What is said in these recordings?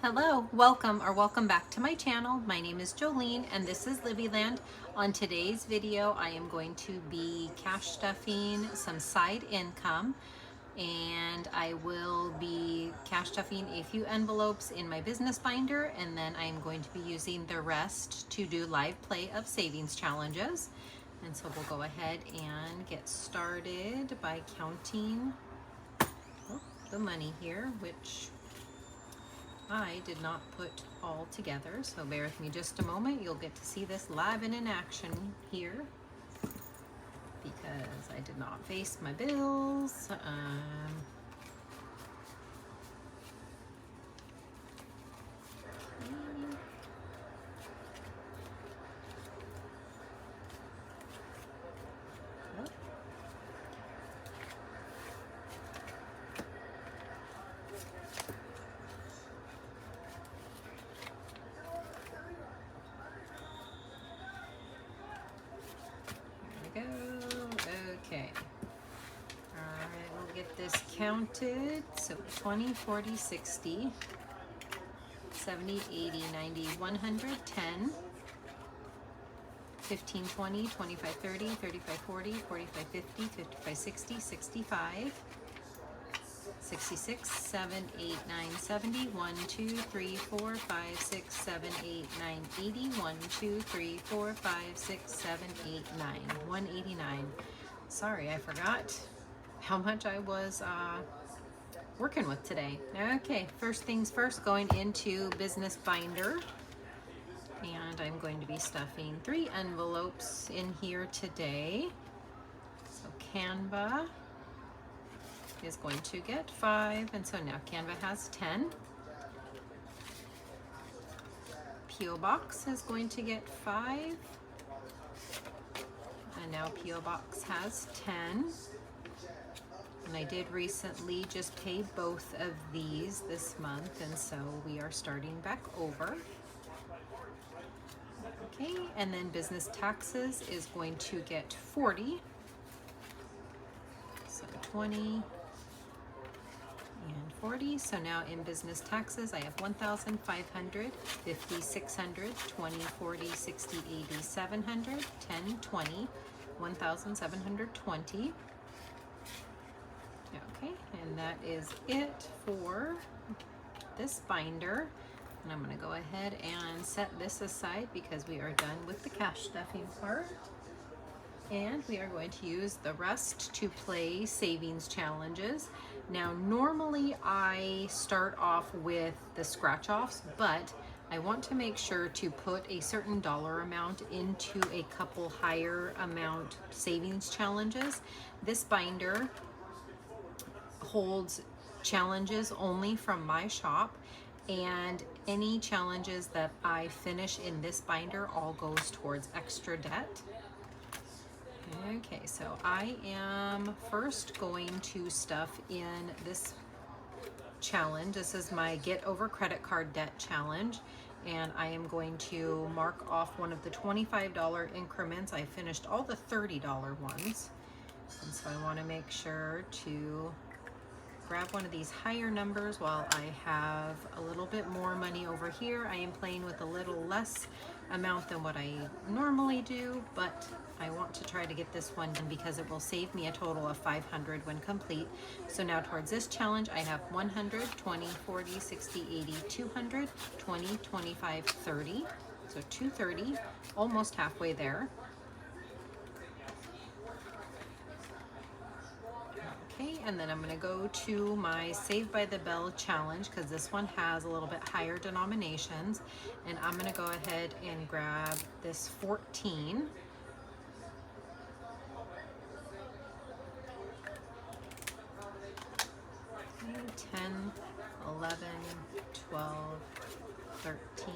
Hello, welcome back to my channel. My name is Jolene and this is LivvyLand. On today's video, I am going to be cash stuffing some side income, and I will be cash stuffing a few envelopes in my business binder, and then I am going to be using the rest to do live play of savings challenges. And so we'll go ahead and get started by counting the money here, which I did not put all together, so bear with me just a moment. You'll get to see this live and in action here because I did not face my bills. There we go. Okay. All right, we'll get this counted. So 20, 40, 60, 70, 80, 90, 100, 10, 15, 20, 25, 30, 35, 40, 45, 50, 55, 60, 65, 66, 7, 8, 9, 70, 1, 2, 3, 4, 5, 6, 7, 8, 9, 80, 1, 2, 3, 4, 5, 6, 7, 8, 9, 189. Sorry, I forgot how much I was working with today. Okay, first things first, going into business binder. And I'm going to be stuffing 3 envelopes in here today. So Canva is going to get 5, and so now Canva has 10. P.O. Box is going to get 5, and now P.O. Box has 10. And I did recently just pay both of these this month, and so we are starting back over. Okay, and then business taxes is going to get 40. So 20 and 40. So now in business taxes, I have 1,500, 50, 600, 20, 40, 60, 80, 700, 10, 20, 1,720. Okay, and that is it for this binder. And I'm going to go ahead and set this aside because we are done with the cash stuffing part. And we are going to use the rest to play savings challenges. Now, normally I start off with the scratch offs, but I want to make sure to put a certain dollar amount into a couple higher amount savings challenges. This binder holds challenges only from my shop, and any challenges that I finish in this binder all goes towards extra debt. Okay, so I am first going to stuff in this challenge. This is my Get Over Credit Card Debt challenge, and I am going to mark off one of the $25 increments. I finished all the $30 ones, and so I want to make sure to grab one of these higher numbers while I have a little bit more money over here. I am playing with a little less amount than what I normally do, but I want to try to get this one done because it will save me a total of 500 when complete. So now towards this challenge, I have 100, 20, 40, 60, 80, 200, 20, 25, 30. So 230, almost halfway there. Okay, and then I'm going to go to my Save by the Bell challenge because this one has a little bit higher denominations, and I'm going to go ahead and grab this 14. Okay, 10, 11, 12, 13,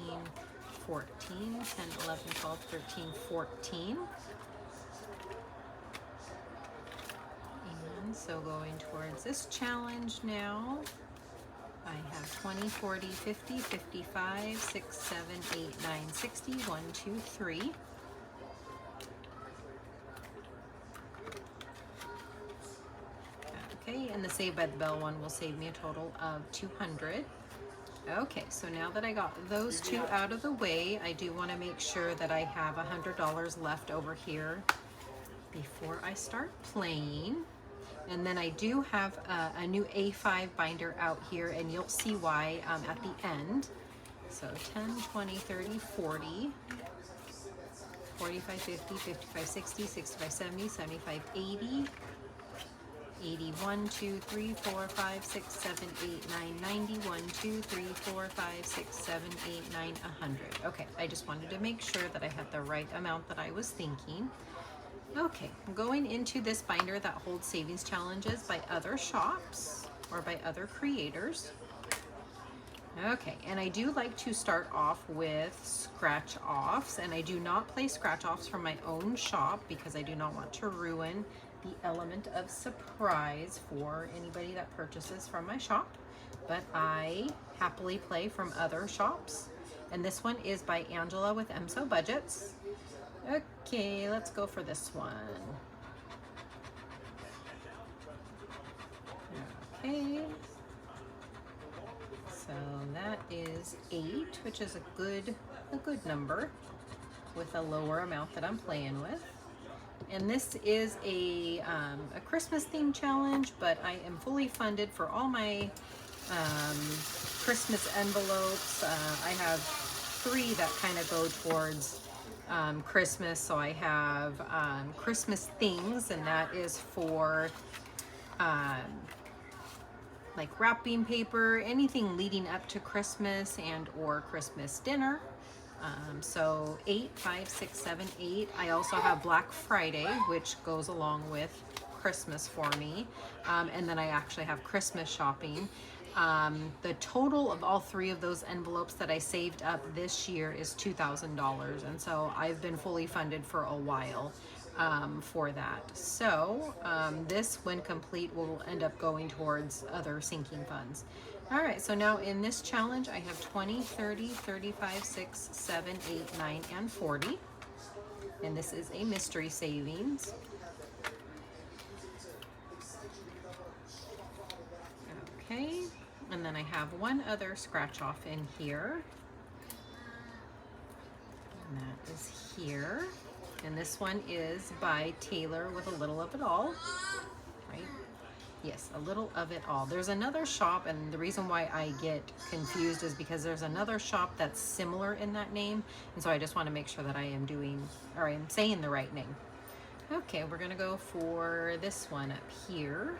14, 10, 11, 12, 13, 14. So going towards this challenge now, I have 20, 40, 50, 55, 6, 7, 8, 9, 60, 1, 2, 3. Okay, and the Save by the Bell one will save me a total of 200. Okay, so now that I got those two out of the way, I do want to make sure that I have $100 left over here before I start playing. And then I do have a new A5 binder out here, and you'll see why at the end. So 10, 20, 30, 40, 45, 50, 55, 60, 65, 70, 75, 80, 81, 2, 3, 4, 5, 6, 7, 8, 9, 90, 1, 2, 3, 4, 5, 6, 7, 8, 9, 100. Okay, I just wanted to make sure that I had the right amount that I was thinking. Okay, I'm going into this binder that holds savings challenges by other shops or by other creators. Okay, and I do like to start off with scratch offs, and I do not play scratch offs from my own shop because I do not want to ruin the element of surprise for anybody that purchases from my shop, but I happily play from other shops. And this one is by Angela with MSO Budgets. Okay, let's go for this one. Okay, so that is 8, which is a good number with a lower amount that I'm playing with. And this is a Christmas themed challenge, but I am fully funded for all my Christmas envelopes. I have 3 that kind of go towards Christmas. So I have Christmas things, and that is for like wrapping paper, anything leading up to Christmas and or Christmas dinner. So 8, 5, 6, 7, 8. I also have Black Friday, which goes along with Christmas for me. And then I actually have Christmas shopping. The total of all 3 of those envelopes that I saved up this year is $2,000. And so I've been fully funded for a while for that. So this, when complete, will end up going towards other sinking funds. All right, so now in this challenge, I have 20, 30, 35, 6, 7, 8, 9, and 40. And this is a mystery savings. Okay, and then I have one other scratch off in here. And that is here. And this one is by Taylor with a little of it all, right? Yes, a little of it all. There's another shop, and the reason why I get confused is because there's another shop that's similar in that name, and so I just want to make sure that I am doing, or I'm saying the right name. Okay, we're gonna go for this one up here.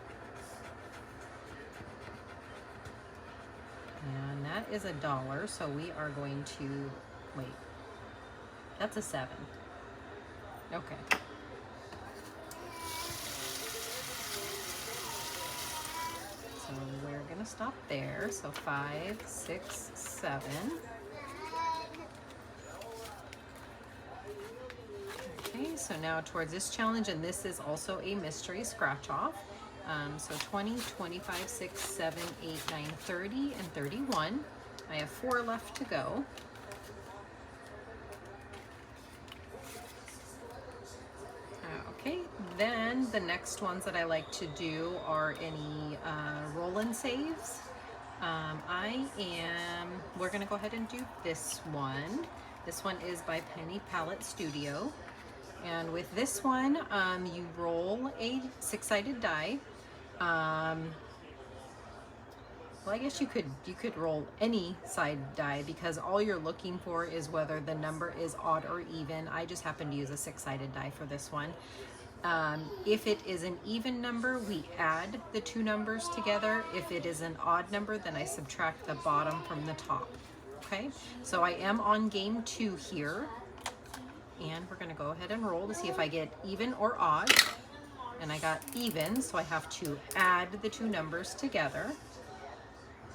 And that is $1, so we are going to, wait, that's a 7. Okay. So we're gonna stop there. So 5, 6, 7. Okay, so now towards this challenge, and this is also a mystery scratch off. So 20, 25, 6, 7, 8, 9, 30, and 31. I have 4 left to go. Okay, then the next ones that I like to do are any roll and saves. We're gonna go ahead and do this one. This one is by Penny Palette Studio. And with this one, you roll a 6-sided die. Well, I guess you could roll any side die because all you're looking for is whether the number is odd or even. I just happen to use a 6-sided die for this one. If it is an even number, we add the 2 numbers together. If it is an odd number, then I subtract the bottom from the top. Okay, so I am on game 2 here, and we're gonna go ahead and roll to see if I get even or odd. And I got even, so I have to add the 2 numbers together.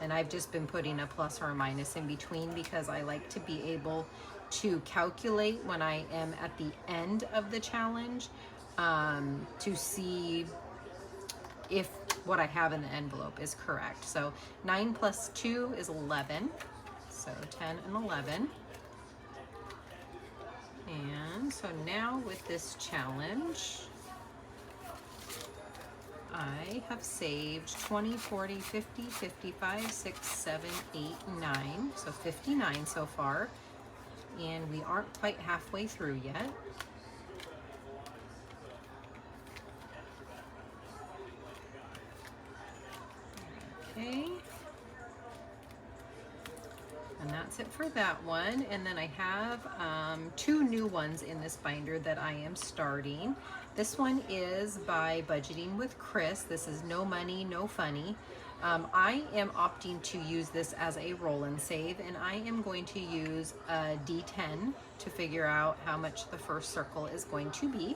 And I've just been putting a plus or a minus in between because I like to be able to calculate when I am at the end of the challenge to see if what I have in the envelope is correct. So 9 plus 2 is 11. So 10 and 11. And so now with this challenge, I have saved 20, 40, 50, 55, 6, 7, 8, 9. So 59 so far. And we aren't quite halfway through yet. Okay. And that's it for that one. And then I have 2 new ones in this binder that I am starting. This one is by Budgeting with Chris. This is No Money, No Funny. I am opting to use this as a roll and save, and I am going to use a D10 to figure out how much the first circle is going to be.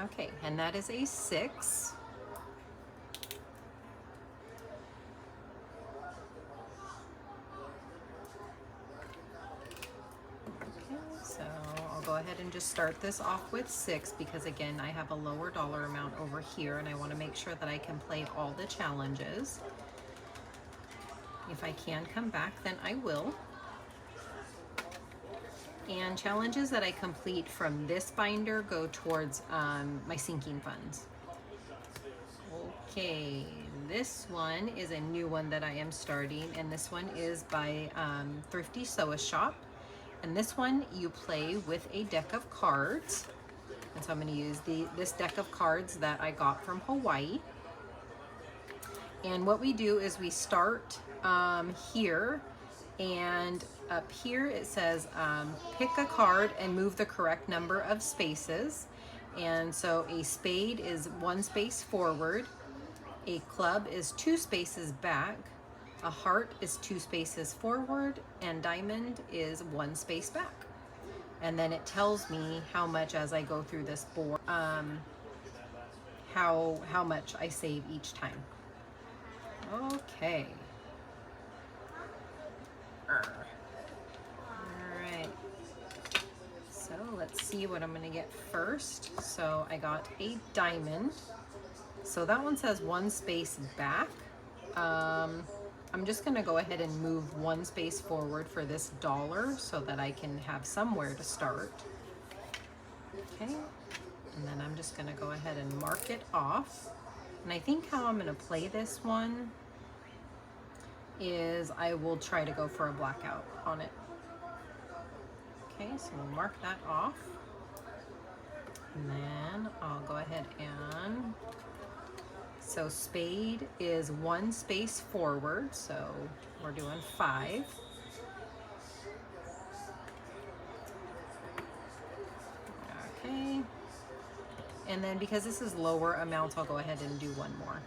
Okay, and that is a 6. Go ahead and just start this off with 6 because again I have a lower dollar amount over here and I want to make sure that I can play all the challenges. If I can come back, then I will. And challenges that I complete from this binder go towards my sinking funds. Okay, this one is a new one that I am starting, and this one is by Thrifty Sew Shop. And this one you play with a deck of cards. And so I'm going to use this deck of cards that I got from Hawaii. And what we do is we start here, and up here it says pick a card and move the correct number of spaces. And so a spade is 1 space forward, a club is 2 spaces back, a heart is 2 spaces forward, and diamond is 1 space back. And then it tells me how much, as I go through this board, how much I save each time. Okay. Alright. So let's see what I'm going to get first. So I got a diamond. So that one says 1 space back. I'm just going to go ahead and move 1 space forward for this dollar so that I can have somewhere to start. Okay, and then I'm just going to go ahead and mark it off. And I think how I'm going to play this one is I will try to go for a blackout on it. Okay, so we'll mark that off. And then I'll go ahead and... So spade is 1 space forward, so we're doing 5. Okay. And then because this is lower amounts, I'll go ahead and do 1 more.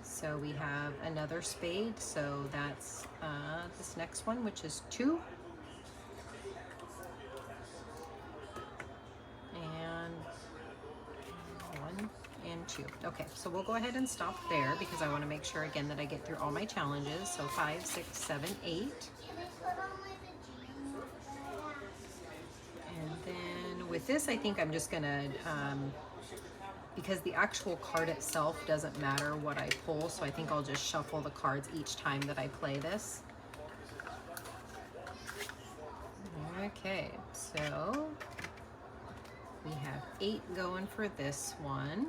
So we have another spade, so that's this next one, which is 2. And 1 and 2. Okay, so we'll go ahead and stop there because I want to make sure again that I get through all my challenges. So 5, 6, 7, 8. And then with this, I think I'm just gonna, because the actual card itself doesn't matter what I pull, so I think I'll just shuffle the cards each time that I play this. Okay, so we have 8 going for this one.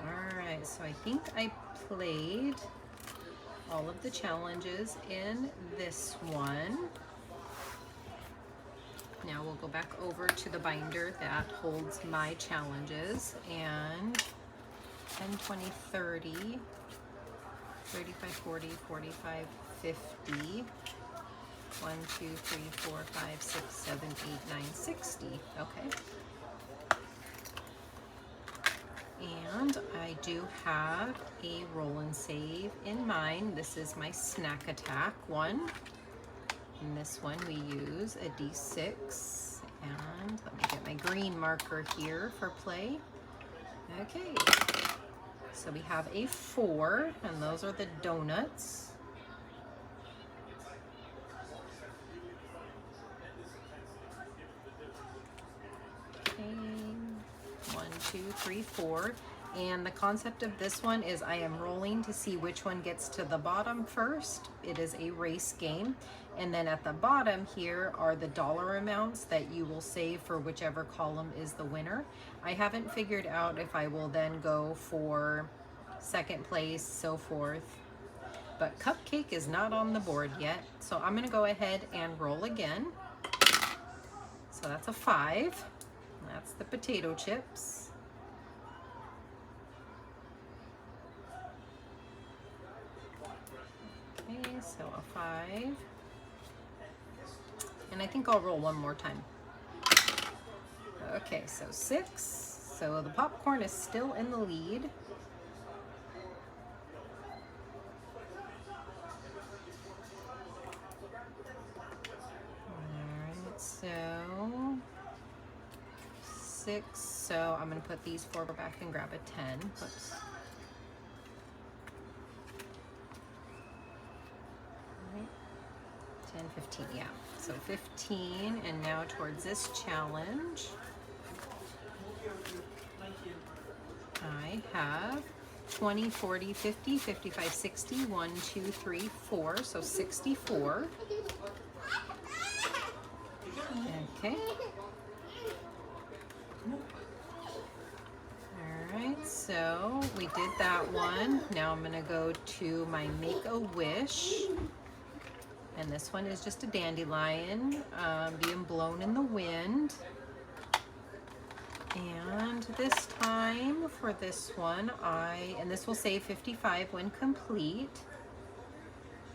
Alright, so I think I played all of the challenges in this one. Now we'll go back over to the binder that holds my challenges, and 10, 20, 30, 35, 40, 45, 50, 1, 2, 3, 4, 5, 6, 7, 8, 9, 60. Okay. And I do have a roll and save in mind. This is my snack attack one. In this one we use a D6, and let me get my green marker here for play. Okay, so we have a 4, and those are the donuts. Okay, 1, 2, 3, 4. And the concept of this one is I am rolling to see which one gets to the bottom first. It is a race game. And then at the bottom here are the dollar amounts that you will save for whichever column is the winner. I haven't figured out if I will then go for second place, so forth. But cupcake is not on the board yet. So I'm gonna go ahead and roll again. So that's a 5. That's the potato chips. Okay, so a 5. And I think I'll roll one more time. Okay, so 6. So the popcorn is still in the lead. Alright, so 6. So I'm going to put these 4 back and grab a 10. Whoops. 10, 15, yeah. So 15, and now towards this challenge, I have 20, 40, 50, 55, 60, 1, 2, 3, 4, so 64. Okay. Alright, so we did that one. Now I'm going to go to my Make-A-Wish. And this one is just a dandelion being blown in the wind. And this time for this one, and this will say 55 when complete.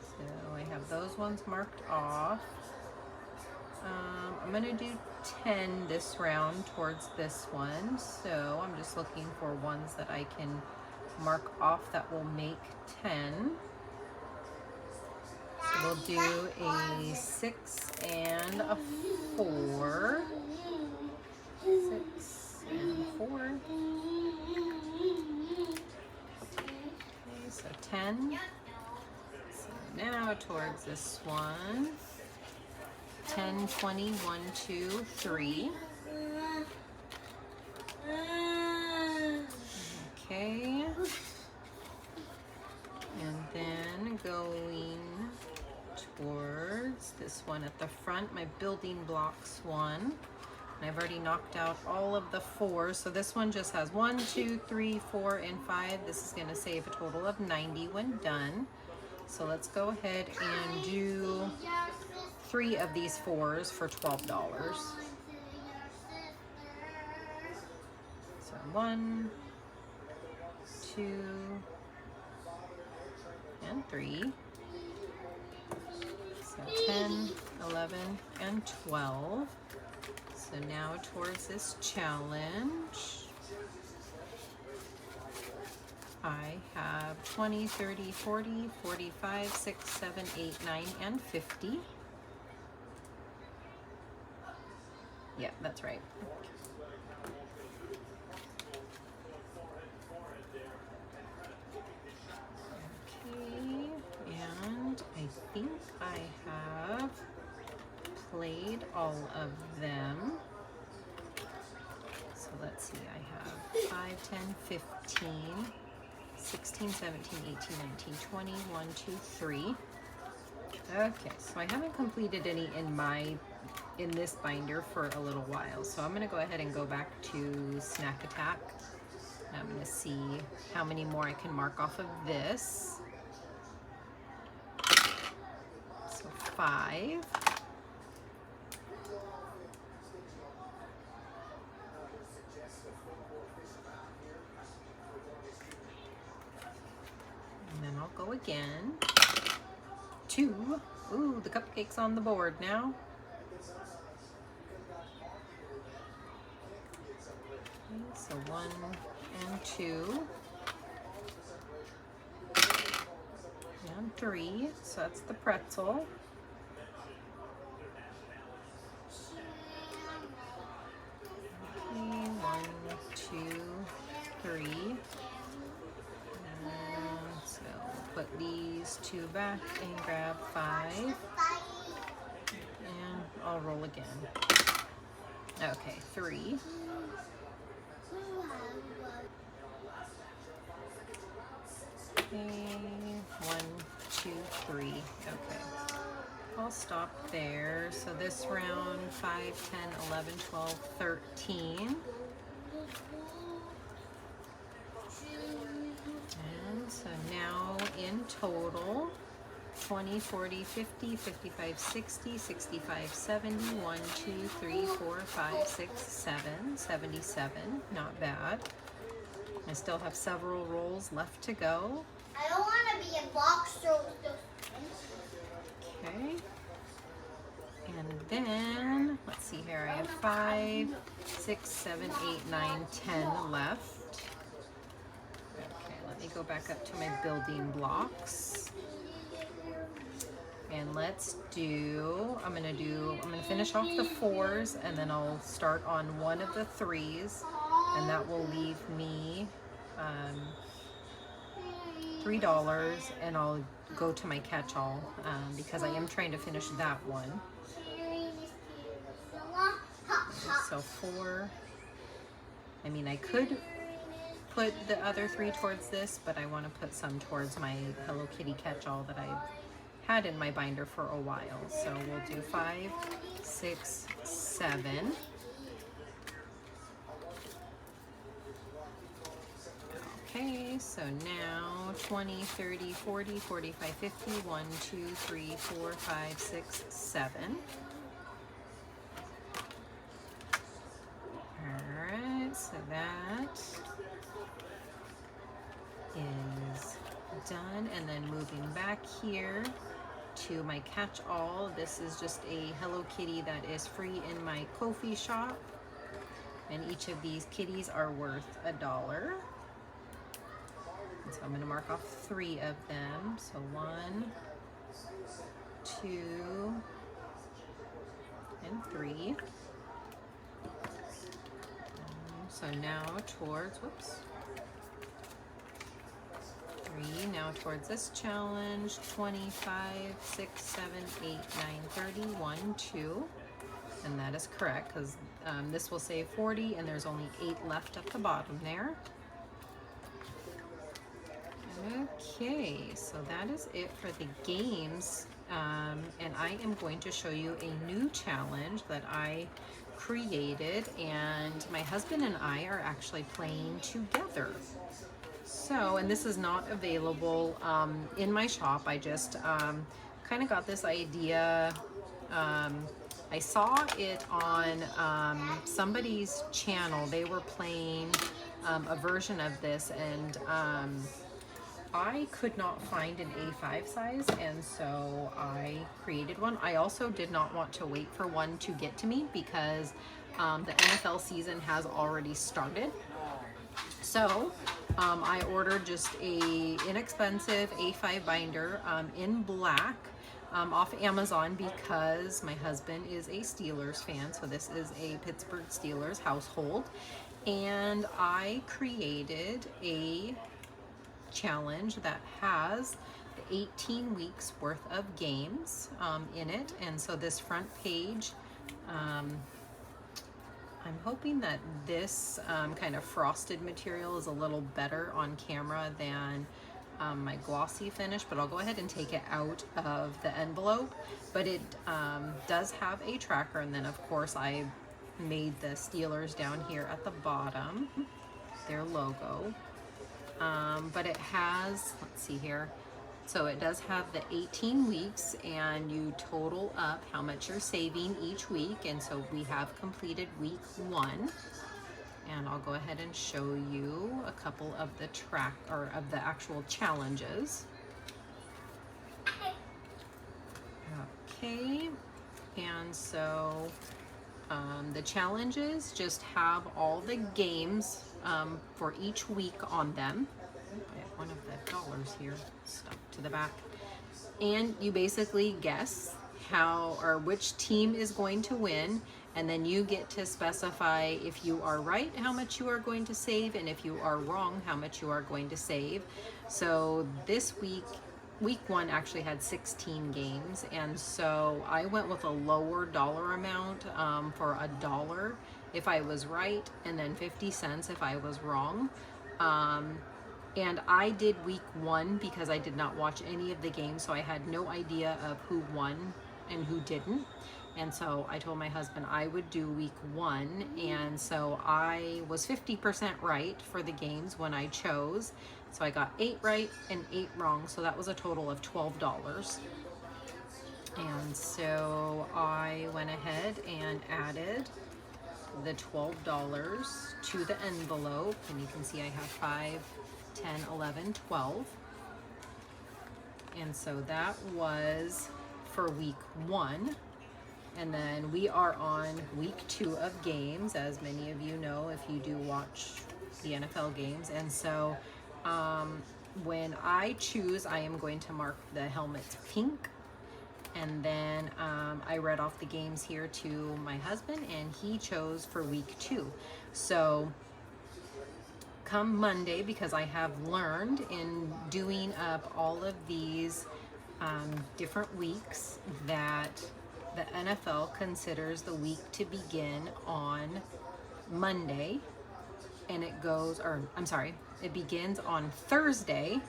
So I have those ones marked off. I'm gonna do 10 this round towards this one. So I'm just looking for ones that I can mark off that will make 10. So we'll do a 6 and a 4. 6 and 4. Okay, so 10. So now towards this one. 10, 20, 1, 2, 3. Okay. And then going towards this one at the front, my building blocks one. And I've already knocked out all of the 4s. So this one just has 1, 2, 3, 4, and 5. This is going to save a total of 90 when done. So let's go ahead and do 3 of these 4s for $12. So 1, 2, and 3. So 10, 11, and 12. So now towards this challenge, I have 20, 30, 40, 45, 6, 7, 8, 9, and 50. Yeah, that's right. Okay, and I think I have played all of them. So let's see, I have 5, 10, 15, 16, 17, 18, 19, 20, 1, 2, 3. Okay, so I haven't completed any in this binder for a little while. So I'm gonna go ahead and go back to Snack Attack. And I'm gonna see how many more I can mark off of this. So 5. And then I'll go again. 2. Ooh, the cupcake's on the board now. Okay, so 1 and 2. And 3. So that's the pretzel. Okay, 1, 2, 3. So we'll put these 2 back and grab 5. And I'll roll again. Okay, 3. Okay, 1, 2, 3. Okay. I'll stop there. So this round, 5, 10, 11, 12, 13. And so now in total, 20, 40, 50, 55, 60, 65, 70, 1, 2, 3, 4, 5, 6, 7, 77. Not bad. I still have several rolls left to go. I don't want to be a boxer with those things. Okay. And then, let's see here, I have 5, 6, 7, 8, 9, 10 left. Okay, let me go back up to my building blocks. And let's do, I'm gonna finish off the 4s, and then I'll start on one of the 3s, and that will leave me $3, and I'll go to my catch-all because I am trying to finish that one. So 4, I mean, I could put the other 3 towards this, but I want to put some towards my Hello Kitty catch-all that I've had in my binder for a while. So we'll do 5, 6, 7. Okay, so now 20, 30, 40, 45, 50, 1, 2, 3, 4, 5, 6, 7. Alright, so that is done. And then moving back here to my catch-all. This is just a Hello Kitty that is free in my KoFi shop. And each of these kitties are worth $1. So I'm going to mark off 3 of them. So 1, 2, and 3. So now towards, 3, now towards this challenge, 25, 6, 7, 8, 9, 30, 1, 2. And that is correct, because this will say 40, and there's only 8 left at the bottom there. Okay, so that is it for the games, and I am going to show you a new challenge that I created, and my husband and I are actually playing together. So, and this is not available in my shop. I just kind of got this idea. I saw it on somebody's channel. They were playing a version of this, and I could not find an A5 size, and so I created one. I also did not want to wait for one to get to me because the NFL season has already started. So I ordered just a inexpensive A5 binder in black off Amazon because my husband is a Steelers fan. So this is a Pittsburgh Steelers household. And I created a challenge that has 18 weeks worth of games in it. And so this front page, I'm hoping that this kind of frosted material is a little better on camera than my glossy finish, but I'll go ahead and take it out of the envelope. But it does have a tracker, and then of course I made the Steelers down here at the bottom, their logo. But it has, let's see here, so it does have the 18 weeks, and you total up how much you're saving each week. And so we have completed week 1, and I'll go ahead and show you a couple of the of the actual challenges. Okay, and so the challenges just have all the games for each week on them. I have one of the dollars here stuck to the back. And you basically guess how or which team is going to win, and then you get to specify if you are right how much you are going to save, and if you are wrong how much you are going to save. So this week 1 actually had 16 games, and so I went with a lower dollar amount for $1 if I was right, and then 50 cents if I was wrong. And I did week 1 because I did not watch any of the games, so I had no idea of who won and who didn't. And so I told my husband I would do week 1, and so I was 50% right for the games when I chose. So I got 8 right and 8 wrong, so that was a total of $12. And so I went ahead and added the $12 to the envelope, and you can see I have 5, 10, 11, 12. And so that was for week 1. And then we are on week 2 of games, as many of you know if you do watch the NFL games. And so when I choose, I am going to mark the helmets pink. And then I read off the games here to my husband, and he chose for week 2. So come Monday, because I have learned in doing up all of these different weeks that the NFL considers the week to begin on Monday, and it goes, or I'm sorry, it begins on Thursday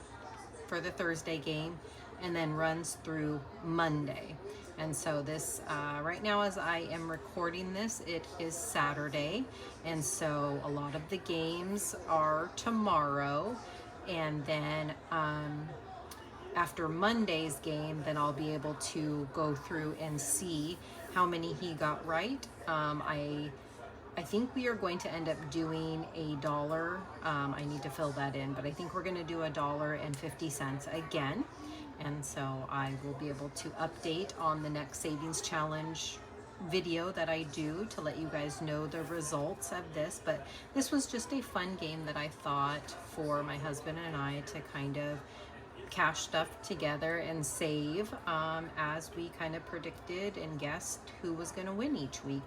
for the Thursday game and then runs through Monday. And so this, right now as I am recording this, it is Saturday. And so a lot of the games are tomorrow. And then after Monday's game, then I'll be able to go through and see how many he got right. I think we are going to end up doing $1. I need to fill that in, but I think we're going to do $1.50 again. And so I will be able to update on the next savings challenge video that I do to let you guys know the results of this. But this was just a fun game that I thought for my husband and I to kind of cash stuff together and save as we kind of predicted and guessed who was going to win each week.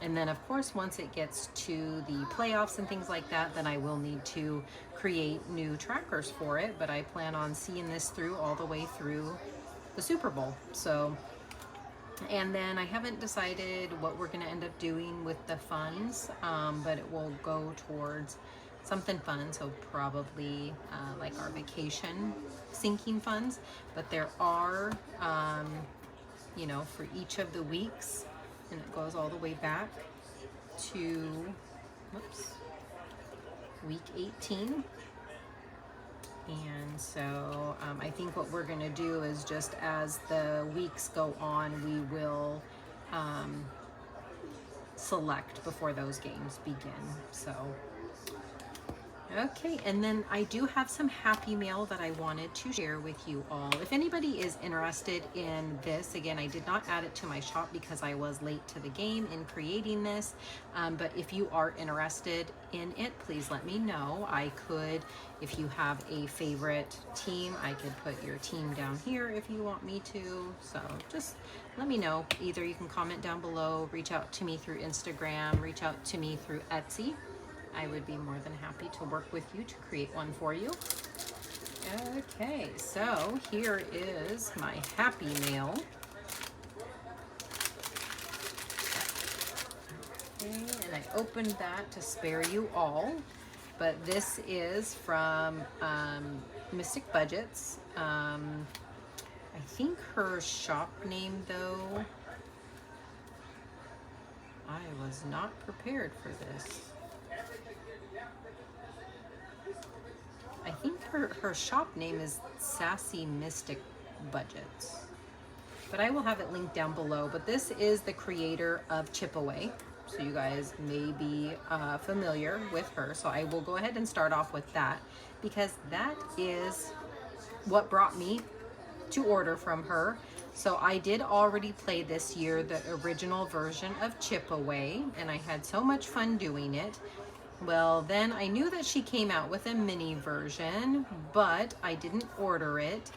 And then of course, once it gets to the playoffs and things like that, then I will need to create new trackers for it. But I plan on seeing this through all the way through the Super Bowl. So, and then I haven't decided what we're going to end up doing with the funds, but it will go towards something fun. So probably like our vacation sinking funds. But there are, you know, for each of the weeks, and it goes all the way back to, whoops, week 18. And so I think what we're going to do is just as the weeks go on, we will select before those games begin. So okay, and then I do have some happy mail that I wanted to share with you all. If anybody is interested in this, again, I did not add it to my shop because I was late to the game in creating this, but if you are interested in it, please let me know. I could, if you have a favorite team, I could put your team down here if you want me to. So just let me know. Either you can comment down below, reach out to me through Instagram, reach out to me through Etsy. I would be more than happy to work with you to create one for you. Okay, so here is my happy mail. Okay, and I opened that to spare you all, but this is from Mystic Budgets. I think her shop name, though, I was not prepared for this. I think her shop name is Sassy Mystic Budgets, but I will have it linked down below. But this is the creator of Chip Away, so you guys may be familiar with her. So I will go ahead and start off with that because that is what brought me to order from her. So I did already play this year the original version of Chip Away, and I had so much fun doing it. Well, then I knew that she came out with a mini version, but I didn't order it.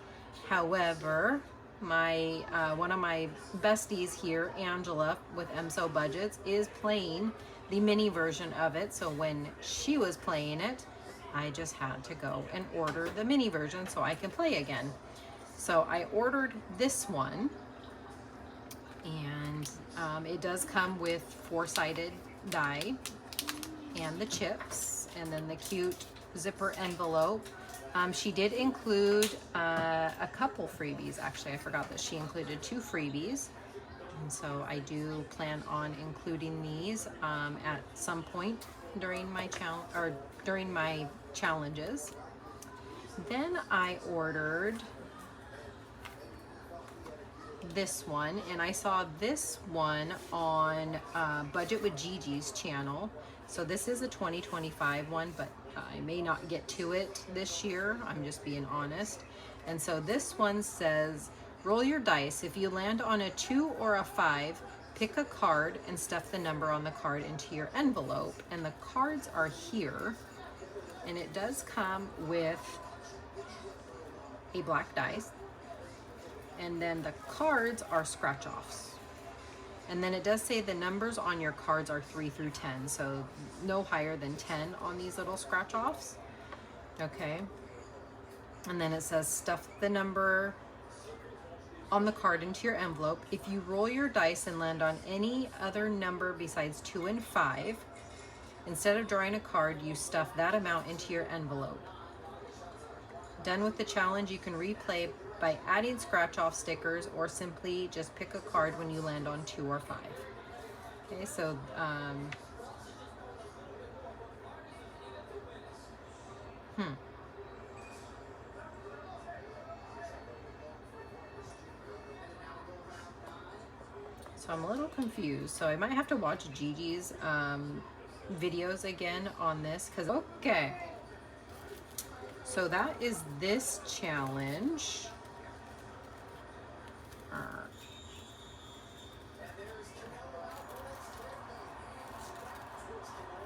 However, my one of my besties here, Angela with MSO Budgets, is playing the mini version of it. So when she was playing it, I just had to go and order the mini version so I can play again. So I ordered this one, and it does come with 4-sided die and the chips, and then the cute zipper envelope. She did include a couple freebies. Actually, I forgot that she included 2 freebies. And so I do plan on including these at some point during my challenges. Then I ordered this one, and I saw this one on Budget with Gigi's channel. So this is a 2025 one, but I may not get to it this year. I'm just being honest. And so this one says, roll your dice. If you land on a 2 or a 5, pick a card and stuff the number on the card into your envelope. And the cards are here. And it does come with a black dice. And then the cards are scratch-offs. And then it does say the numbers on your cards are 3 through 10, so no higher than 10 on these little scratch-offs. Okay. And then it says stuff the number on the card into your envelope. If you roll your dice and land on any other number besides 2 and 5, instead of drawing a card, you stuff that amount into your envelope. Done with the challenge, you can replay by adding scratch-off stickers or simply just pick a card when you land on 2 or 5. Okay, so So I'm a little confused. So I might have to watch Gigi's videos again on this, because okay. So that is this challenge.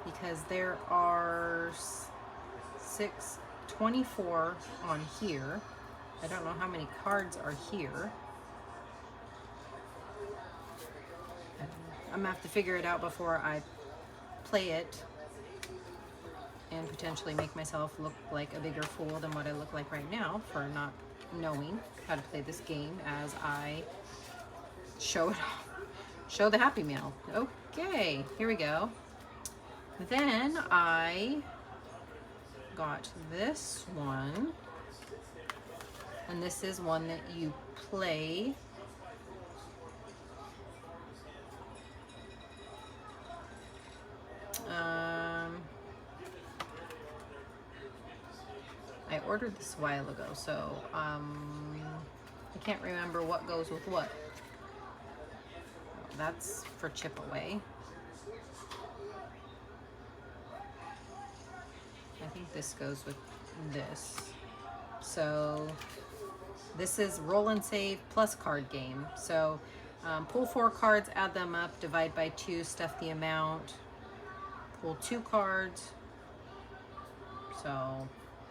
Because there are 24 on here. I don't know how many cards are here. I'm gonna have to figure it out before I play it and potentially make myself look like a bigger fool than what I look like right now for not knowing how to play this game as I show it off. Show the Happy Meal. Okay, here we go. Then I got this one, and this is one that you play I ordered this a while ago, so I can't remember what goes with what. That's for chip away. I think this goes with this. So this is roll and save plus card game. So pull 4 cards, add them up, divide by 2, stuff the amount, pull 2 cards. So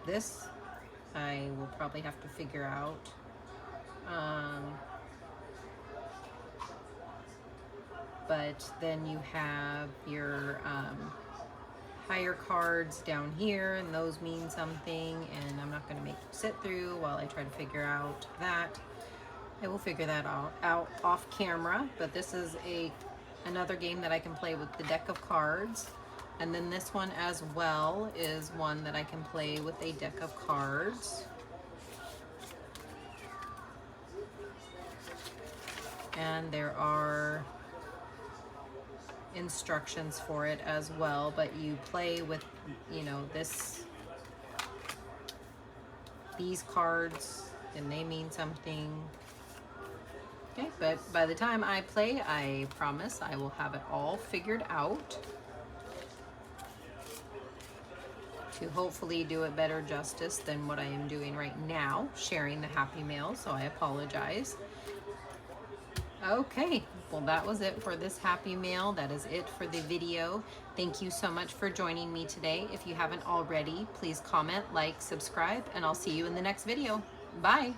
this I will probably have to figure out. But then you have your higher cards down here, and those mean something, and I'm not going to make you sit through while I try to figure out that. I will figure that out off camera, but this is another game that I can play with the deck of cards. And then this one as well is one that I can play with a deck of cards. And there are instructions for it as well, but you play with, you know, these cards, and they mean something. Okay, but by the time I play, I promise I will have it all figured out to hopefully do it better justice than what I am doing right now, sharing the Happy Mail, so I apologize. Okay, well that was it for this Happy Mail. That is it for the video. Thank you so much for joining me today. If you haven't already, please comment, like, subscribe, and I'll see you in the next video. Bye.